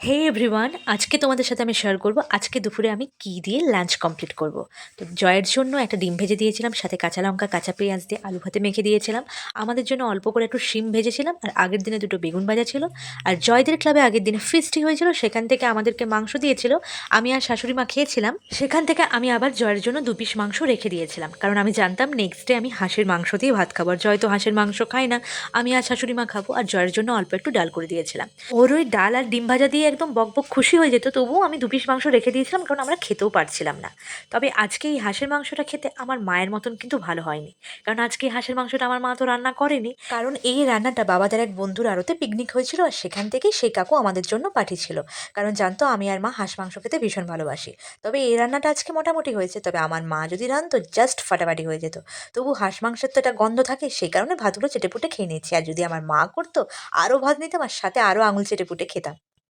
হে everyone, আজকে তোমাদের সাথে আমি শেয়ার করব আজকে দুপুরে আমি কী দিয়ে লাঞ্চ কমপ্লিট করব। তো জয়ের জন্য একটা ডিম ভেজে দিয়েছিলাম, সাথে কাঁচা লঙ্কা কাঁচা পেঁয়াজ দিয়ে আলু ভাতে মেখে দিয়েছিলাম। আমাদের জন্য অল্প করে একটু শিম ভেজেছিলাম, আর আগের দিনে দুটো বেগুন ভাজা ছিল। আর জয়দের ক্লাবে আগের দিনে ফিস্টি হয়েছিল, সেখান থেকে আমাদেরকে মাংস দিয়েছিল। আমি আর শাশুড়ি মা খেয়েছিলাম, সেখান থেকে আমি আবার জয়ের জন্য 2 পিস মাংস রেখে দিয়েছিলাম, কারণ আমি জানতাম নেক্সট ডে আমি হাঁসের মাংস দিয়ে ভাত খাবো। আর জয় তো হাঁসের মাংস খায় না, আমি আর শাশুড়ি মা খাবো। আর জয়ের জন্য অল্প একটু ডাল করে দিয়েছিলাম। ওর ওই ডাল আর ডিম ভাজা দিয়ে একদম বকবক খুশি হয়ে যেত, তবুও আমি 2 পিস মাংস রেখে দিয়েছিলাম, কারণ আমরা খেতেও পারছিলাম না। তবে আজকে এই হাঁসের মাংসটা খেতে আমার মায়ের মতন কিন্তু ভালো হয়নি, কারণ আজকে এই হাঁসের মাংসটা আমার মা তো রান্না করেনি। কারণ এই রান্নাটা বাবাদের এক বন্ধুর আড়তে পিকনিক হয়েছিল, আর সেখান থেকেই সেই কাকু আমাদের জন্য পাঠিয়েছিল, কারণ জানতো আমি আর মা হাঁস মাংস খেতে ভীষণ ভালোবাসি। তবে এই রান্নাটা আজকে মোটামুটি হয়েছে, তবে আমার মা যদি রান্তো জাস্ট ফাটাফাটি হয়ে যেত। তবু হাঁস মাংসের তো একটা গন্ধ থাকে, সেই কারণে ভাতগুলো চেটেপুটে খেয়ে নিয়েছি। আর যদি আমার মা করতো, আরও ভাত নিতাম আর সাথে আরও আঙুল চেটে পুটে খেতাম।